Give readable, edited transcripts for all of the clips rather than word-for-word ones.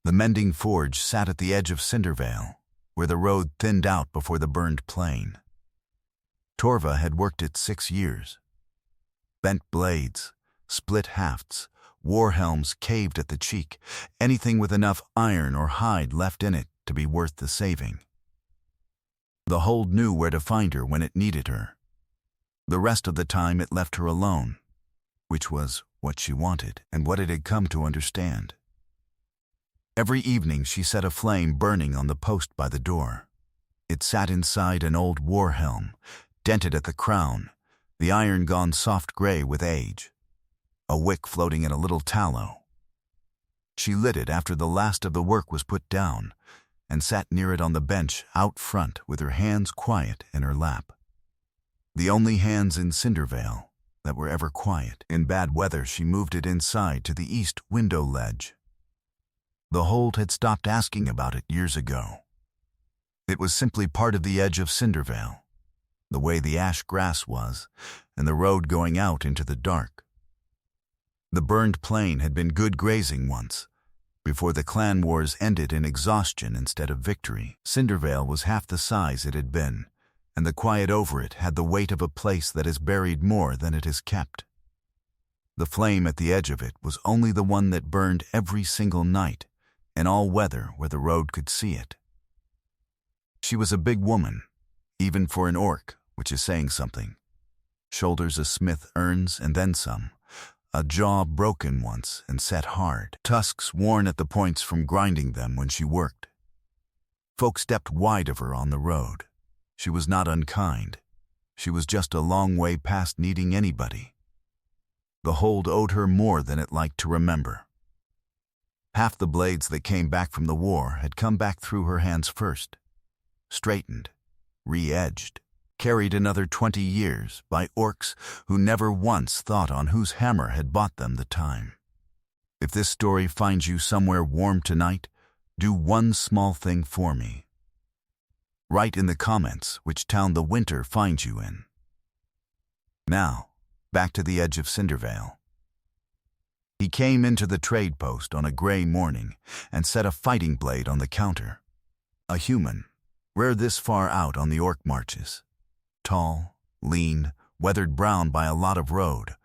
The mending forge sat at the edge of Cindervale, where the road thinned out before the burned plain. Torva had worked it 6 years. Bent blades, split hafts, war-helms caved at the cheek, anything with enough iron or hide left in it to be worth the saving. The hold knew where to find her when it needed her. The rest of the time it left her alone, which was what she wanted and what it had come to understand. Every evening she set a flame burning on the post by the door. It sat inside an old war-helm, dented at the crown, the iron gone soft gray with age, a wick floating in a little tallow. She lit it after the last of the work was put down, and sat near it on the bench out front with her hands quiet in her lap. The only hands in Cindervale that were ever quiet. In bad weather she moved it inside to the east window ledge. The hold had stopped asking about it years ago. It was simply part of the edge of Cindervale, the way the ash grass was, and the road going out into the dark. The burned plain had been good grazing once, before the clan wars ended in exhaustion instead of victory. Cindervale was half the size it had been, and the quiet over it had the weight of a place that has buried more than it has kept. The flame at the edge of it was only the one that burned every single night, in all weather where the road could see it. She was a big woman, even for an orc, which is saying something. Shoulders a smith earns and then some, a jaw broken once and set hard, tusks worn at the points from grinding them when she worked. Folk stepped wide of her on the road. She was not unkind. She was just a long way past needing anybody. The hold owed her more than it liked to remember. Half the blades that came back from the war had come back through her hands first, straightened, re-edged, carried another 20 years by orcs who never once thought on whose hammer had bought them the time. If this story finds you somewhere warm tonight, do one small thing for me. Write in the comments which town the winter finds you in. Now, back to the edge of Cindervale. He came into the trade post on a gray morning and set a fighting blade on the counter. A human, rare this far out on the orc marches. Tall, lean, weathered brown by a lot of road,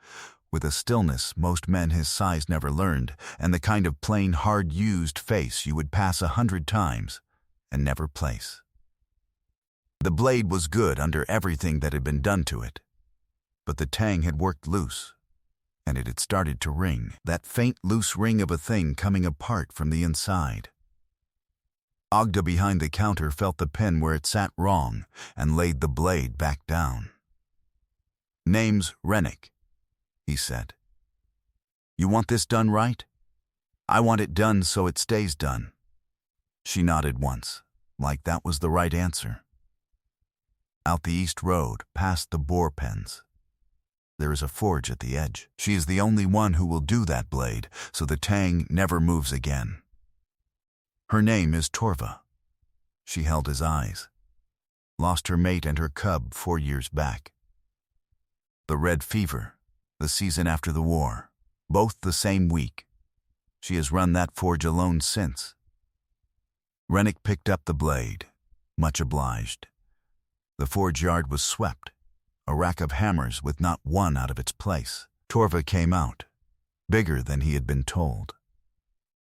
with a stillness most men his size never learned, and the kind of plain, hard-used face you would pass 100 times and never place. The blade was good under everything that had been done to it, but the tang had worked loose, and it had started to ring, that faint loose ring of a thing coming apart from the inside. Ogda behind the counter felt the pin where it sat wrong and laid the blade back down. "Name's Rennick," he said. "You want this done right? I want it done so it stays done." She nodded once, like that was the right answer. Out the east road, past the boar pens. There is a forge at the edge. She is the only one who will do that blade, so the tang never moves again. Her name is Torva. She held his eyes. Lost her mate and her cub 4 years back. The red fever, the season after the war, both the same week. She has run that forge alone since. Rennick picked up the blade, much obliged. The forge yard was swept, a rack of hammers with not one out of its place. Torva came out, bigger than he had been told.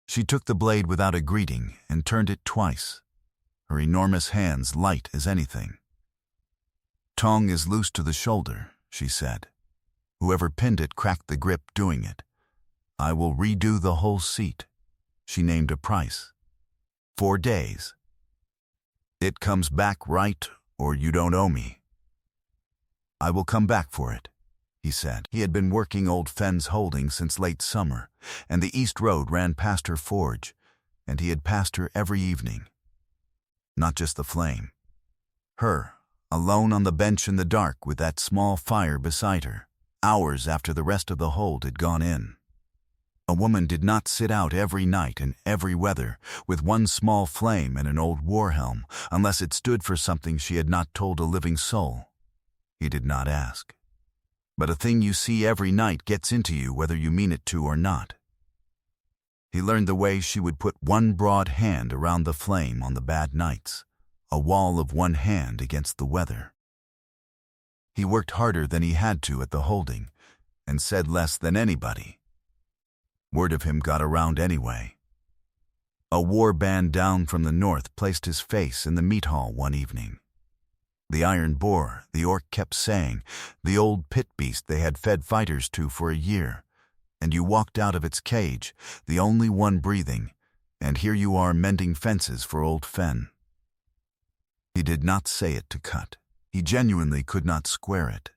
She took the blade without a greeting and turned it twice, her enormous hands light as anything. "Tongue is loose to the shoulder," she said. "Whoever pinned it cracked the grip doing it. I will redo the whole seat." She named a price. 4 days. "It comes back right, or you don't owe me." "I will come back for it," he said. He had been working Old Fenn's holding since late summer, and the east road ran past her forge, and he had passed her every evening. Not just the flame. Her, alone on the bench in the dark with that small fire beside her, hours after the rest of the hold had gone in. A woman did not sit out every night in every weather with one small flame and an old war-helm unless it stood for something she had not told a living soul. He did not ask. But a thing you see every night gets into you whether you mean it to or not. He learned the way she would put one broad hand around the flame on the bad nights, a wall of one hand against the weather. He worked harder than he had to at the holding, and said less than anybody. Word of him got around anyway. A war band down from the north placed his face in the meat hall one evening. The Iron Boar, the orc kept saying, the old pit beast they had fed fighters to for a year, and you walked out of its cage, the only one breathing, and here you are mending fences for old Fen. He did not say it to cut. He genuinely could not square it.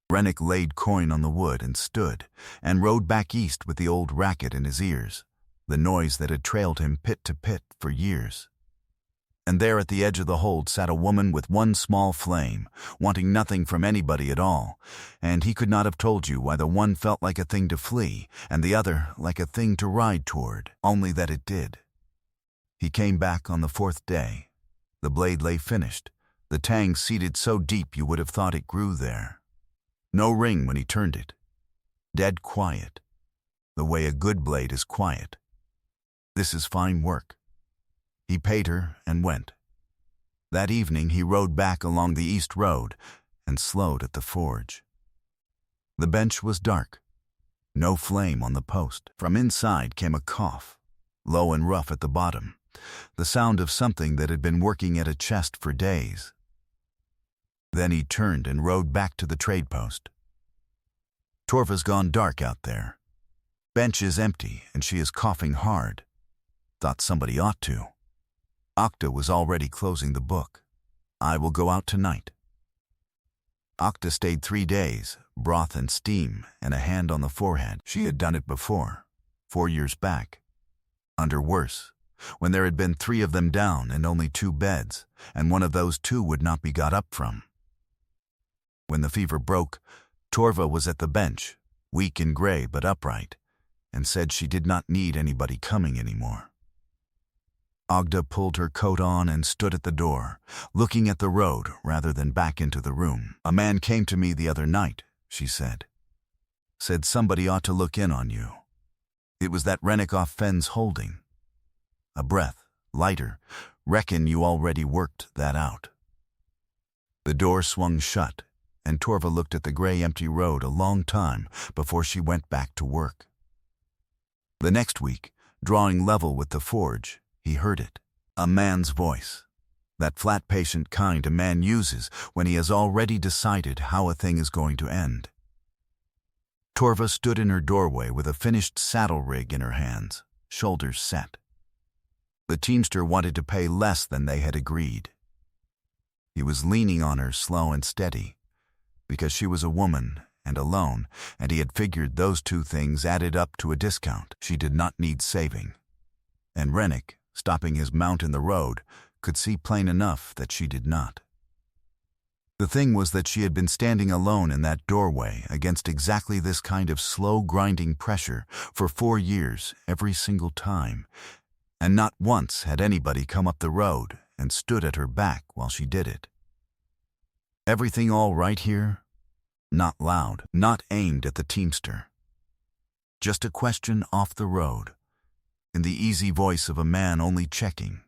Rennick laid coin on the wood and stood, and rode back east with the old racket in his ears, the noise that had trailed him pit to pit for years. And there at the edge of the hold sat a woman with one small flame, wanting nothing from anybody at all, and he could not have told you why the one felt like a thing to flee, and the other like a thing to ride toward, only that it did. He came back on the 4th day. The blade lay finished, the tang seated so deep you would have thought it grew there. No ring when he turned it. Dead quiet, the way a good blade is quiet. This is fine work. He paid her and went. That evening he rode back along the east road and slowed at the forge. The bench was dark. No flame on the post. From inside came a cough, low and rough at the bottom, the sound of something that had been working at a chest for days. Then he turned and rode back to the trade post. Torva's gone dark out there. Bench is empty and she is coughing hard. Thought somebody ought to. Octa was already closing the book. I will go out tonight. Octa stayed 3 days, broth and steam, and a hand on the forehead. She had done it before, 4 years back. Under worse, when there had been 3 of them down and only 2 beds, and one of those 2 would not be got up from. When the fever broke, Torva was at the bench, weak and gray but upright, and said she did not need anybody coming anymore. Ogda pulled her coat on and stood at the door, looking at the road rather than back into the room. A man came to me the other night, she said. Said somebody ought to look in on you. It was that Rennick off Fen's holding. A breath, lighter, reckon you already worked that out. The door swung shut, and Torva looked at the gray empty road a long time before she went back to work. The next week, drawing level with the forge, he heard it. A man's voice. That flat patient kind a man uses when he has already decided how a thing is going to end. Torva stood in her doorway with a finished saddle rig in her hands, shoulders set. The teamster wanted to pay less than they had agreed. He was leaning on her slow and steady, because she was a woman and alone, and he had figured those 2 things added up to a discount. She did not need saving. And Rennick, stopping his mount in the road, could see plain enough that she did not. The thing was that she had been standing alone in that doorway against exactly this kind of slow grinding pressure for 4 years every single time, and not once had anybody come up the road and stood at her back while she did it. Everything all right here? Not loud, not aimed at the teamster. Just a question off the road, in the easy voice of a man only checking.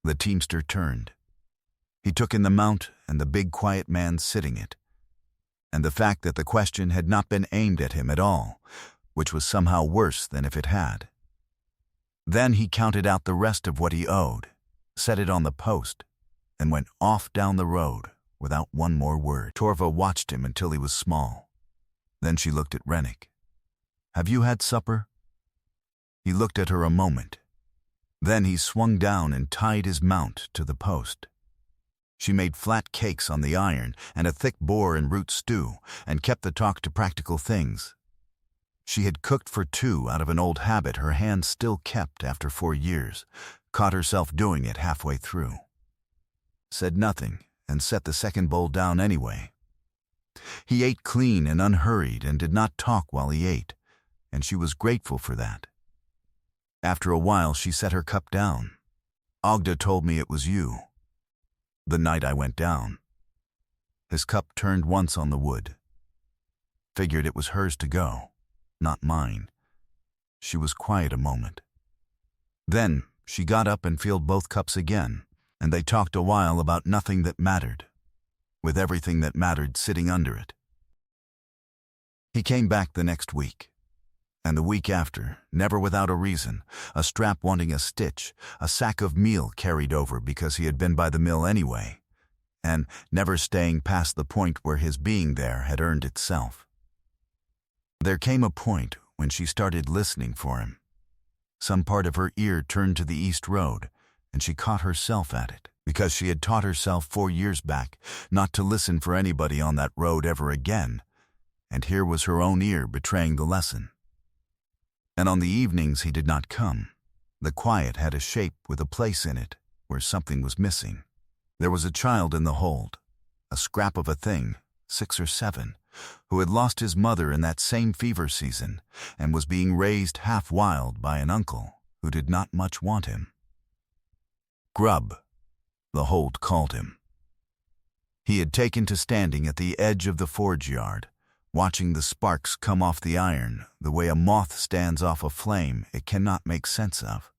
The teamster turned. He took in the mount and the big quiet man sitting it, and the fact that the question had not been aimed at him at all, which was somehow worse than if it had. Then he counted out the rest of what he owed, set it on the post, and went off down the road without one more word. Torva watched him until he was small. Then she looked at Rennick. Have you had supper? He looked at her a moment. Then he swung down and tied his mount to the post. She made flat cakes on the iron and a thick boar and root stew, and kept the talk to practical things. She had cooked for 2 out of an old habit her hands still kept after 4 years, caught herself doing it halfway through. Said nothing and set the second bowl down anyway. He ate clean and unhurried and did not talk while he ate, and she was grateful for that. After a while she set her cup down. Ogda told me it was you. The night I went down. His cup turned once on the wood. Figured it was hers to go, not mine. She was quiet a moment. Then she got up and filled both cups again, and they talked a while about nothing that mattered, with everything that mattered sitting under it. He came back the next week, and the week after, never without a reason, a strap wanting a stitch, a sack of meal carried over because he had been by the mill anyway, and never staying past the point where his being there had earned itself. There came a point when she started listening for him. Some part of her ear turned to the east road, and she caught herself at it, because she had taught herself 4 years back not to listen for anybody on that road ever again, and here was her own ear betraying the lesson. And on the evenings he did not come, the quiet had a shape with a place in it where something was missing. There was a child in the hold, a scrap of a thing, 6 or 7, who had lost his mother in that same fever season and was being raised half wild by an uncle who did not much want him. Grub, the hold called him. He had taken to standing at the edge of the forge yard, watching the sparks come off the iron the way a moth stands off a flame it cannot make sense of,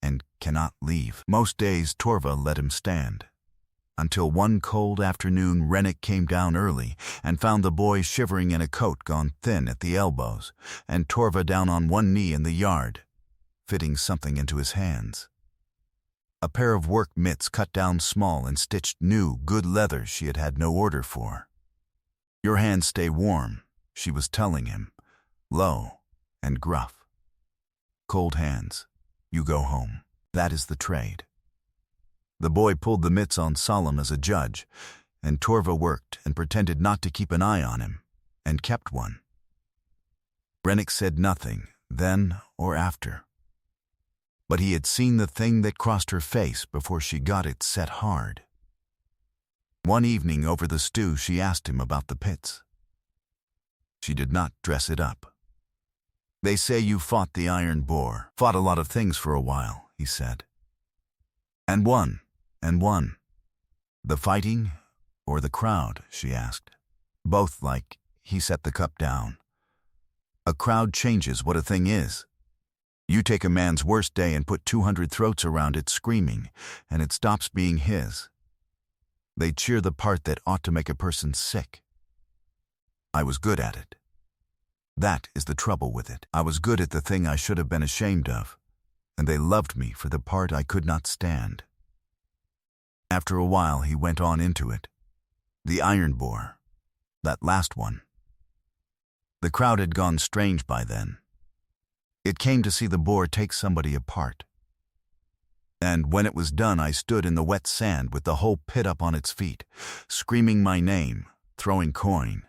and cannot leave. Most days Torva let him stand, until one cold afternoon Rennick came down early and found the boy shivering in a coat gone thin at the elbows, and Torva down on one knee in the yard, fitting something into his hands. A pair of work mitts cut down small and stitched new, good leather she had had no order for. "Your hands stay warm," she was telling him, low and gruff. "Cold hands, you go home. That is the trade." The boy pulled the mitts on solemn as a judge, and Torva worked and pretended not to keep an eye on him, and kept one. Rennick said nothing, then or after. But he had seen the thing that crossed her face before she got it set hard. One evening over the stew she asked him about the pits. She did not dress it up. "They say you fought the Iron Boar." "Fought a lot of things for a while," he said. "And won, and won." "The fighting or the crowd?" she asked. "Both, like." He set the cup down. "A crowd changes what a thing is. You take a man's worst day and put 200 throats around it screaming, and it stops being his. They cheer the part that ought to make a person sick. I was good at it. That is the trouble with it. I was good at the thing I should have been ashamed of, and they loved me for the part I could not stand." After a while he went on into it. The Iron Boar, that last one. The crowd had gone strange by then. It came to see the boar take somebody apart. And when it was done I stood in the wet sand with the whole pit up on its feet, screaming my name, throwing coin,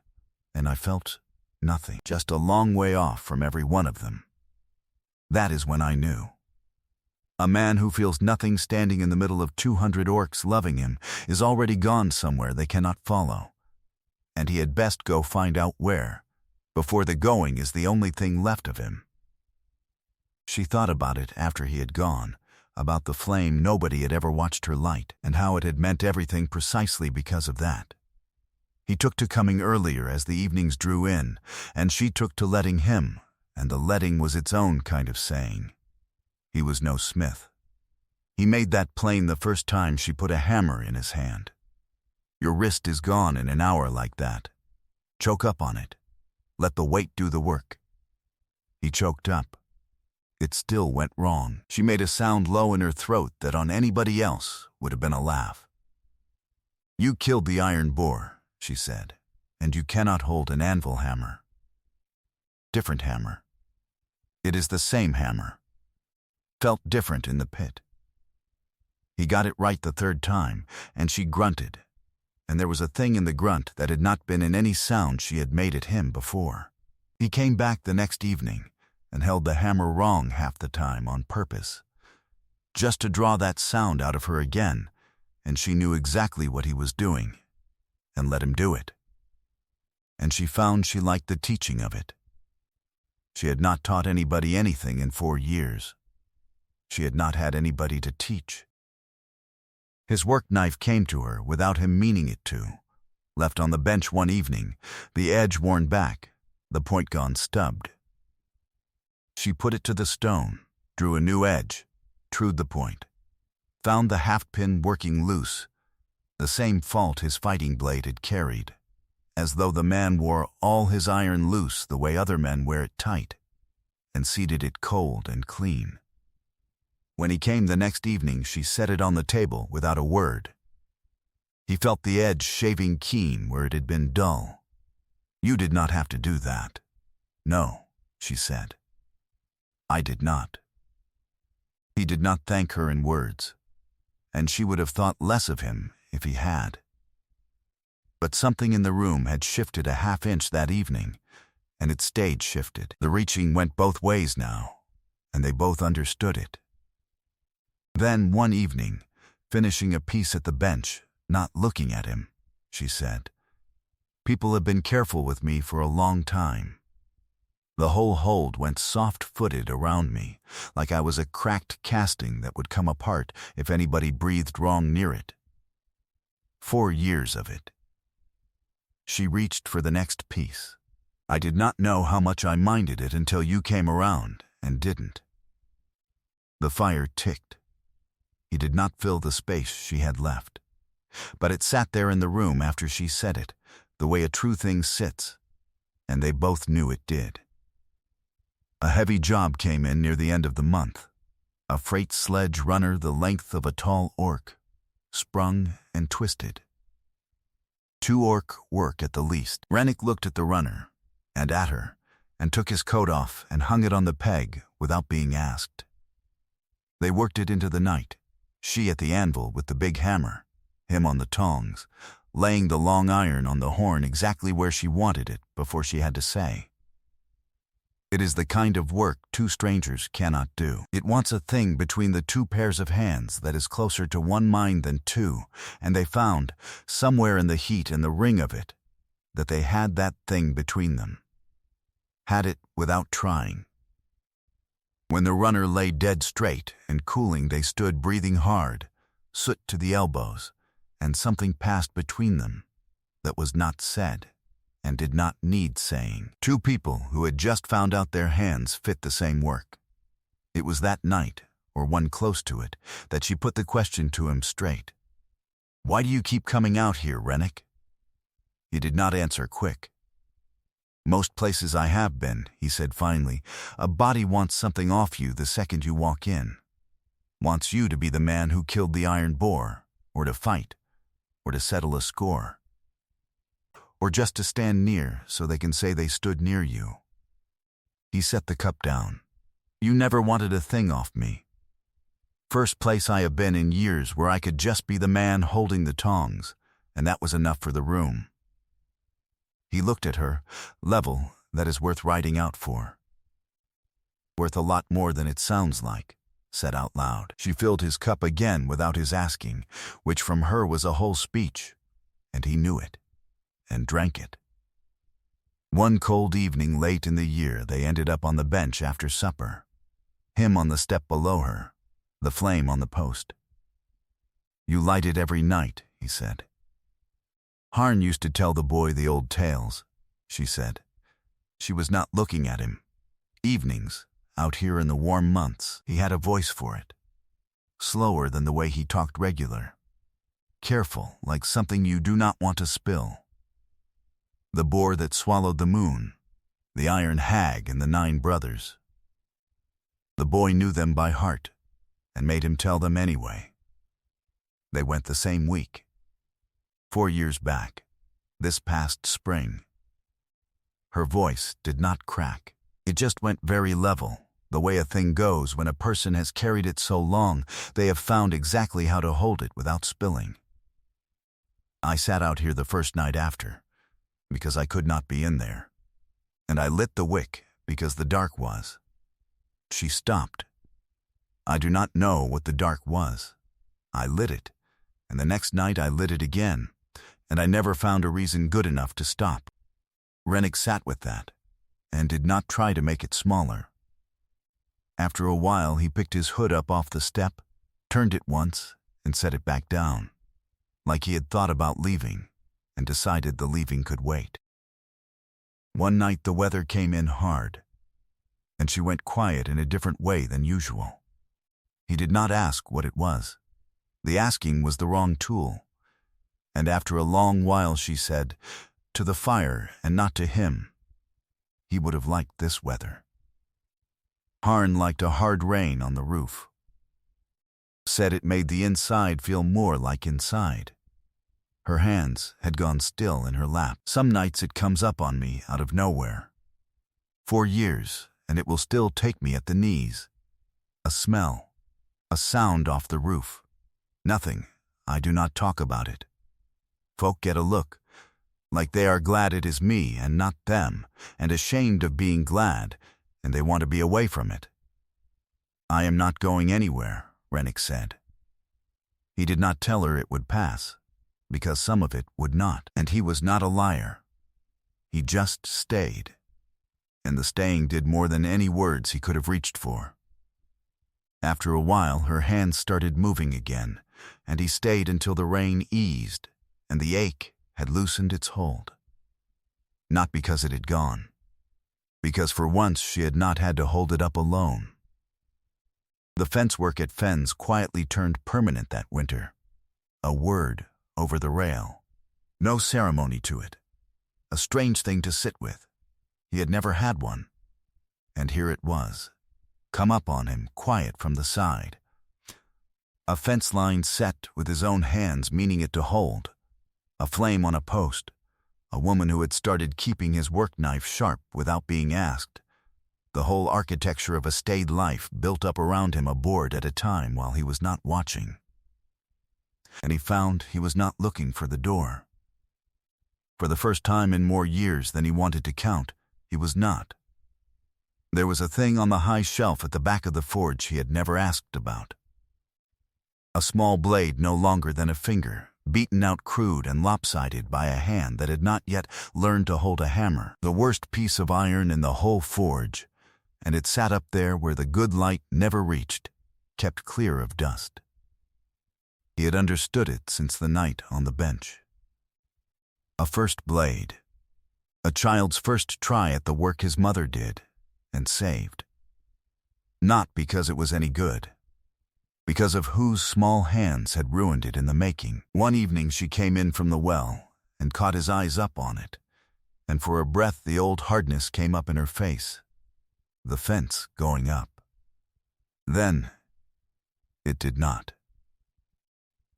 and I felt nothing, just a long way off from every one of them. That is when I knew. A man who feels nothing standing in the middle of 200 orcs loving him is already gone somewhere they cannot follow, and he had best go find out where, before the going is the only thing left of him. She thought about it after he had gone, about the flame nobody had ever watched her light, and how it had meant everything precisely because of that. He took to coming earlier as the evenings drew in, and she took to letting him, and the letting was its own kind of saying. He was no smith. He made that plain the first time she put a hammer in his hand. "Your wrist is gone in an hour like that. Choke up on it. Let the weight do the work." He choked up. It still went wrong. She made a sound low in her throat that on anybody else would have been a laugh. "You killed the Iron Boar," she said, "and you cannot hold an anvil hammer." Different hammer. It is the same hammer. Felt different in the pit. He got it right the third time, and she grunted, and there was a thing in the grunt that had not been in any sound she had made at him before. He came back the next evening, and held the hammer wrong half the time on purpose, just to draw that sound out of her again, and she knew exactly what he was doing, and let him do it. And she found she liked the teaching of it. She had not taught anybody anything in 4 years. She had not had anybody to teach. His work knife came to her without him meaning it to, left on the bench one evening, the edge worn back, the point gone stubbed. She put it to the stone, drew a new edge, trued the point, found the haft-pin working loose, the same fault his fighting blade had carried, as though the man wore all his iron loose the way other men wear it tight, and seated it cold and clean. When he came the next evening, she set it on the table without a word. He felt the edge shaving keen where it had been dull. "You did not have to do that." "No," she said. "I did not." He did not thank her in words, and she would have thought less of him if he had. But something in the room had shifted a half-inch that evening, and it stayed shifted. The reaching went both ways now, and they both understood it. Then one evening, finishing a piece at the bench, not looking at him, she said, "People have been careful with me for a long time. The whole hold went soft-footed around me, like I was a cracked casting that would come apart if anybody breathed wrong near it. 4 years of it." She reached for the next piece. "I did not know how much I minded it until you came around and didn't." The fire ticked. He did not fill the space she had left, but it sat there in the room after she said it, the way a true thing sits, and they both knew it did. A heavy job came in near the end of the month. A freight sledge runner the length of a tall orc, sprung and twisted. 2 orc work at the least. Rennick looked at the runner, and at her, and took his coat off and hung it on the peg without being asked. They worked it into the night, she at the anvil with the big hammer, him on the tongs, laying the long iron on the horn exactly where she wanted it before she had to say. It is the kind of work 2 strangers cannot do. It wants a thing between the 2 pairs of hands that is closer to one mind than 2, and they found, somewhere in the heat and the ring of it, that they had that thing between them. Had it without trying. When the runner lay dead straight and cooling, they stood breathing hard, soot to the elbows, and something passed between them that was not said and did not need saying. 2 people who had just found out their hands fit the same work. It was that night, or one close to it, that she put the question to him straight. "Why do you keep coming out here, Rennick?" He did not answer quick. "Most places I have been," he said finally. "A body wants something off you the second you walk in. Wants you to be the man who killed the Iron Boar, or to fight, or to settle a score. Or just to stand near so they can say they stood near you." He set the cup down. "You never wanted a thing off me. First place I have been in years where I could just be the man holding the tongs, and that was enough for the room." He looked at her, level that is worth riding out for. "Worth a lot more than it sounds like," said out loud. She filled his cup again without his asking, which from her was a whole speech, and he knew it, and drank it. One cold evening late in the year they ended up on the bench after supper, him on the step below her, the flame on the post. "You light it every night," he said. "Harn used to tell the boy the old tales," she said. She was not looking at him. Evenings, out here in the warm months, he had a voice for it. Slower than the way he talked regular. Careful, like something you do not want to spill. The boar that swallowed the moon, the iron hag and the 9 brothers. The boy knew them by heart, and made him tell them anyway. They went the same week. 4 years back, this past spring. Her voice did not crack. It just went very level, the way a thing goes when a person has carried it so long they have found exactly how to hold it without spilling. "I sat out here the first night after, because I could not be in there, and I lit the wick because the dark was." She stopped. "I do not know what the dark was. I lit it, and the next night I lit it again, and I never found a reason good enough to stop." Rennick sat with that, and did not try to make it smaller. After a while he picked his hood up off the step, turned it once, and set it back down, like he had thought about leaving, and decided the leaving could wait. One night the weather came in hard. and she went quiet in a different way than usual. He did not ask what it was. The asking was the wrong tool. And after a long while she said, "To the fire and not to him." He would have liked this weather. Harn liked a hard rain on the roof. Said it made the inside feel more like inside. Her hands had gone still in her lap. Some nights it comes up on me out of nowhere. 4 years, and it will still take me at the knees. A smell, a sound off the roof. Nothing, I do not talk about it. Folk get a look, like they are glad it is me and not them, and ashamed of being glad, and they want to be away from it. "I am not going anywhere," Rennick said. He did not tell her it would pass, because some of it would not, and he was not a liar. He just stayed, and the staying did more than any words he could have reached for. After a while, her hands started moving again, and he stayed until the rain eased, and the ache had loosened its hold. Not because it had gone, because for once she had not had to hold it up alone. The fence work at Fens quietly turned permanent that winter. A word over the rail. No ceremony to it. A strange thing to sit with. He had never had one. And here it was, come up on him, quiet from the side. A fence line set with his own hands, meaning it to hold. A flame on a post. A woman who had started keeping his work knife sharp without being asked. The whole architecture of a staid life built up around him, a board at a time while he was not watching. And he found he was not looking for the door. For the first time in more years than he wanted to count, he was not. There was a thing on the high shelf at the back of the forge he had never asked about. A small blade no longer than a finger, beaten out crude and lopsided by a hand that had not yet learned to hold a hammer, the worst piece of iron in the whole forge, and it sat up there where the good light never reached, kept clear of dust. He had understood it since the night on the bench. A first blade, a child's first try at the work his mother did, and saved. Not because it was any good, because of whose small hands had ruined it in the making. One evening she came in from the well and caught his eyes up on it, and for a breath the old hardness came up in her face, the fence going up. Then it did not.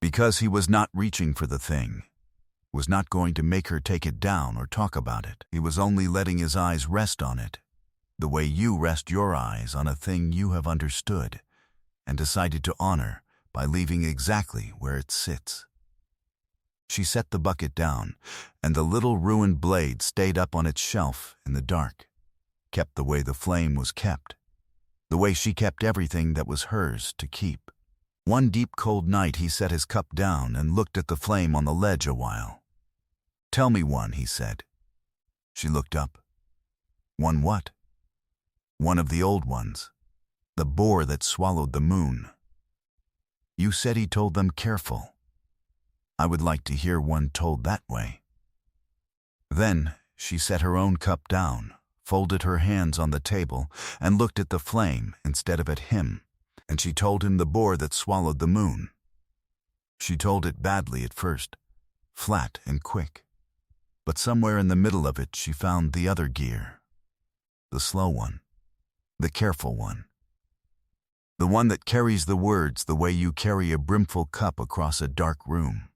Because he was not reaching for the thing, was not going to make her take it down or talk about it. He was only letting his eyes rest on it, the way you rest your eyes on a thing you have understood and decided to honor by leaving exactly where it sits. She set the bucket down, and the little ruined blade stayed up on its shelf in the dark, kept the way the flame was kept, the way she kept everything that was hers to keep. One deep cold night he set his cup down and looked at the flame on the ledge a while. "Tell me one," he said. She looked up. "One what?" "One of the old ones. The boar that swallowed the moon." "You said he told them careful. I would like to hear one told that way." Then she set her own cup down, folded her hands on the table, and looked at the flame instead of at him, and she told him the boar that swallowed the moon. She told it badly at first, flat and quick, but somewhere in the middle of it she found the other gear, the slow one, the careful one. The one that carries the words the way you carry a brimful cup across a dark room.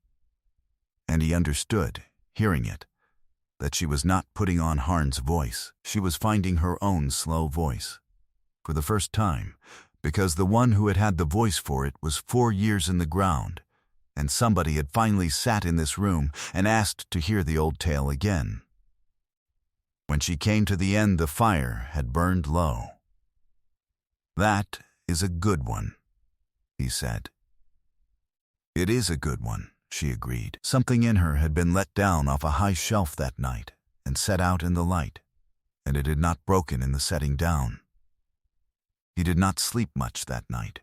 And he understood, hearing it, that she was not putting on Harn's voice. She was finding her own slow voice. For the first time, because the one who had had the voice for it was 4 years in the ground, and somebody had finally sat in this room and asked to hear the old tale again. When she came to the end, the fire had burned low. "That is a good one," he said. "It is a good one," she agreed. Something in her had been let down off a high shelf that night and set out in the light, and it had not broken in the setting down. He did not sleep much that night.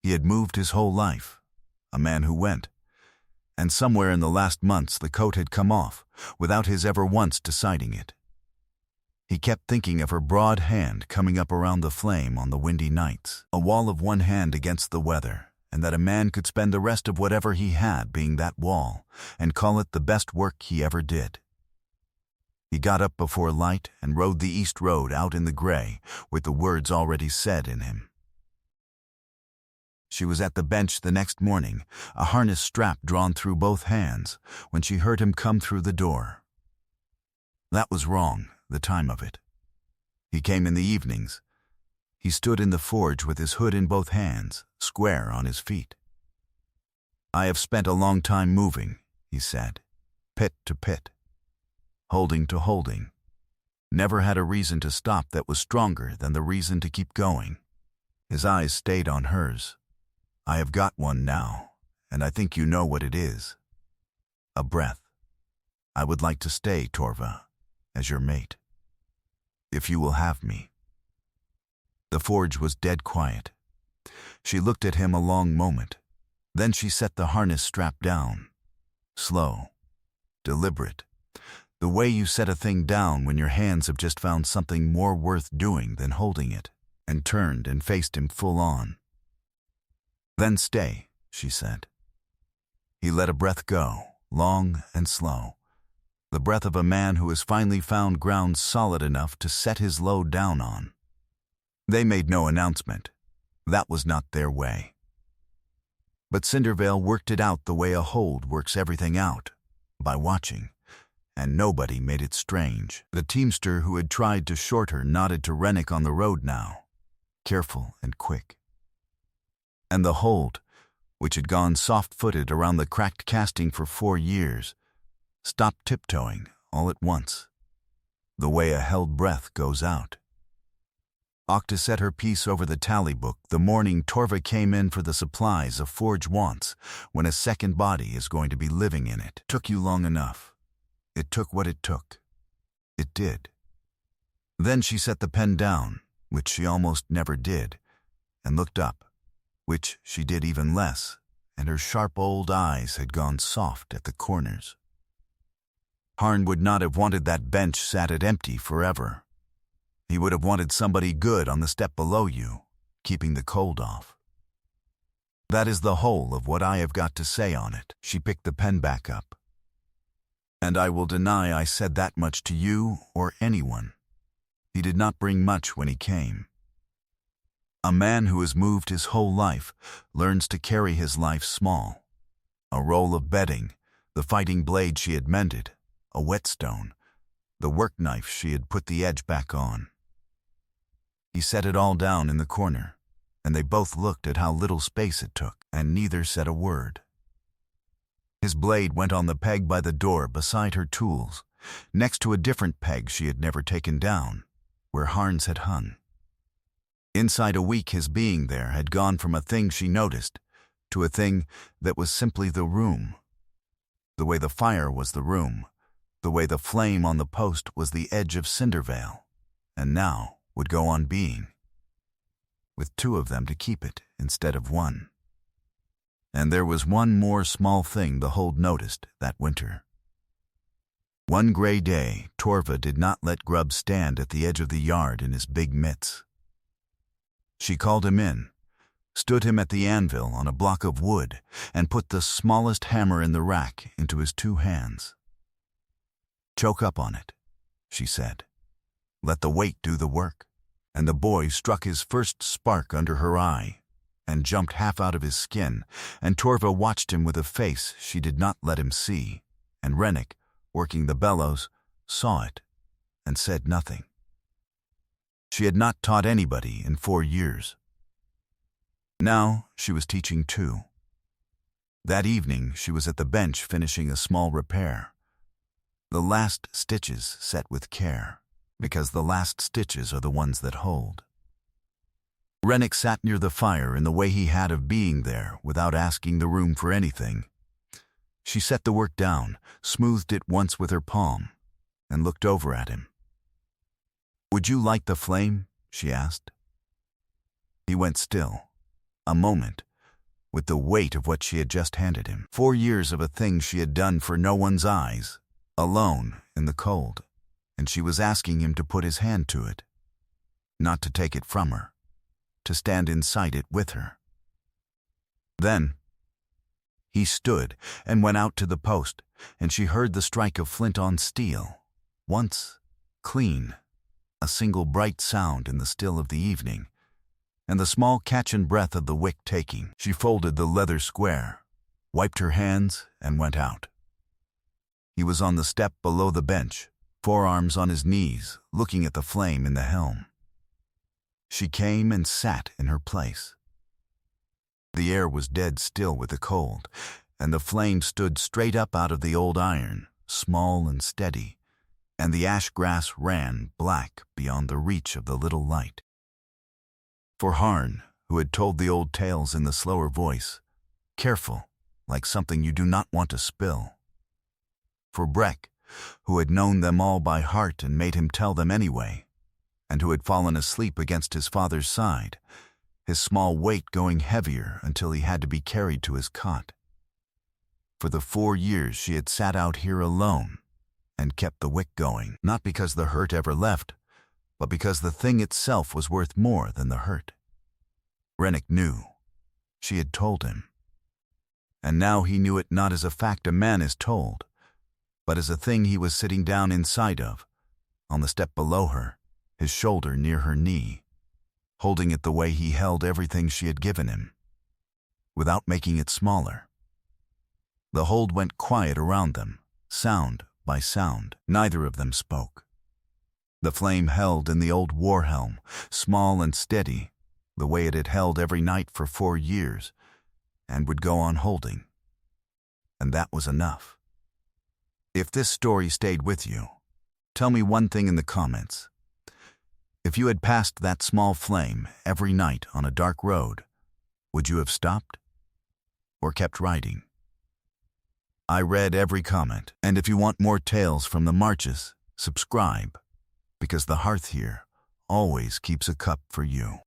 He had moved his whole life, a man who went, and somewhere in the last months the coat had come off, without his ever once deciding it. He kept thinking of her broad hand coming up around the flame on the windy nights, a wall of one hand against the weather, and that a man could spend the rest of whatever he had being that wall, and call it the best work he ever did. He got up before light and rode the east road out in the gray, with the words already said in him. She was at the bench the next morning, a harness strap drawn through both hands, when she heard him come through the door. That was wrong, the time of it. He came in the evenings. He stood in the forge with his hood in both hands, square on his feet. "I have spent a long time moving," he said, "pit to pit, holding to holding. Never had a reason to stop that was stronger than the reason to keep going." His eyes stayed on hers. "I have got one now, and I think you know what it is. A breath. I would like to stay, Torva, as your mate, if you will have me." The forge was dead quiet. She looked at him a long moment. Then she set the harness strap down. Slow, deliberate, the way you set a thing down when your hands have just found something more worth doing than holding it, and turned and faced him full on. "Then stay," she said. He let a breath go, long and slow, the breath of a man who has finally found ground solid enough to set his load down on. They made no announcement. That was not their way. But Cindervale worked it out the way a hold works everything out, by watching, and nobody made it strange. The teamster who had tried to short her nodded to Rennick on the road now, careful and quick. And the hold, which had gone soft-footed around the cracked casting for 4 years, stopped tiptoeing all at once, the way a held breath goes out. Octa said her piece over the tally book the morning Torva came in for the supplies a forge wants when a second body is going to be living in it. "Took you long enough. It took what it took. It did." Then she set the pen down, which she almost never did, and looked up, which she did even less, and her sharp old eyes had gone soft at the corners. Harn would not have wanted that bench sat at empty forever. He would have wanted somebody good on the step below you, keeping the cold off. That is the whole of what I have got to say on it. She picked the pen back up. And I will deny I said that much to you or anyone. He did not bring much when he came. A man who has moved his whole life learns to carry his life small. A roll of bedding, the fighting blade she had mended, a whetstone, the work knife she had put the edge back on. He set it all down in the corner, and they both looked at how little space it took, and neither said a word. His blade went on the peg by the door beside her tools, next to a different peg she had never taken down, where Harn's had hung. Inside a week his being there had gone from a thing she noticed to a thing that was simply the room. The way the fire was the room, the way the flame on the post was the edge of Cindervale, and now would go on being, with 2 of them to keep it instead of 1. And there was one more small thing the hold noticed that winter. One gray day, Torva did not let Grub stand at the edge of the yard in his big mitts. She called him in, stood him at the anvil on a block of wood, and put the smallest hammer in the rack into his 2 hands. "Choke up on it," she said. "Let the weight do the work." And the boy struck his first spark under her eye and jumped half out of his skin, and Torva watched him with a face she did not let him see, and Rennick, working the bellows, saw it and said nothing. She had not taught anybody in 4 years. Now she was teaching too. That evening she was at the bench finishing a small repair. The last stitches set with care, because the last stitches are the ones that hold. Rennick sat near the fire in the way he had of being there without asking the room for anything. She set the work down, smoothed it once with her palm, and looked over at him. "Would you light the flame?" she asked. He went still, a moment, with the weight of what she had just handed him. 4 years of a thing she had done for no one's eyes, alone in the cold, and she was asking him to put his hand to it, not to take it from her, to stand inside it with her. Then he stood and went out to the post, and she heard the strike of flint on steel, once clean, a single bright sound in the still of the evening, and the small catch and breath of the wick taking. She folded the leather square, wiped her hands, and went out. He was on the step below the bench, forearms on his knees, looking at the flame in the helm. She came and sat in her place. The air was dead still with the cold, and the flame stood straight up out of the old iron, small and steady, and the ash grass ran black beyond the reach of the little light. For Harn, who had told the old tales in the slower voice, careful, like something you do not want to spill. For Breck, who had known them all by heart and made him tell them anyway, and who had fallen asleep against his father's side, his small weight going heavier until he had to be carried to his cot. For the 4 years she had sat out here alone and kept the wick going, not because the hurt ever left, but because the thing itself was worth more than the hurt. Rennick knew. She had told him. And now he knew it not as a fact a man is told, but as a thing he was sitting down inside of, on the step below her, his shoulder near her knee, holding it the way he held everything she had given him, without making it smaller. The hold went quiet around them, sound by sound. Neither of them spoke. The flame held in the old war-helm, small and steady, the way it had held every night for 4 years, and would go on holding. And that was enough. If this story stayed with you, tell me one thing in the comments. If you had passed that small flame every night on a dark road, would you have stopped? Or kept riding? I read every comment, and if you want more tales from the marches, subscribe, because the hearth here always keeps a cup for you.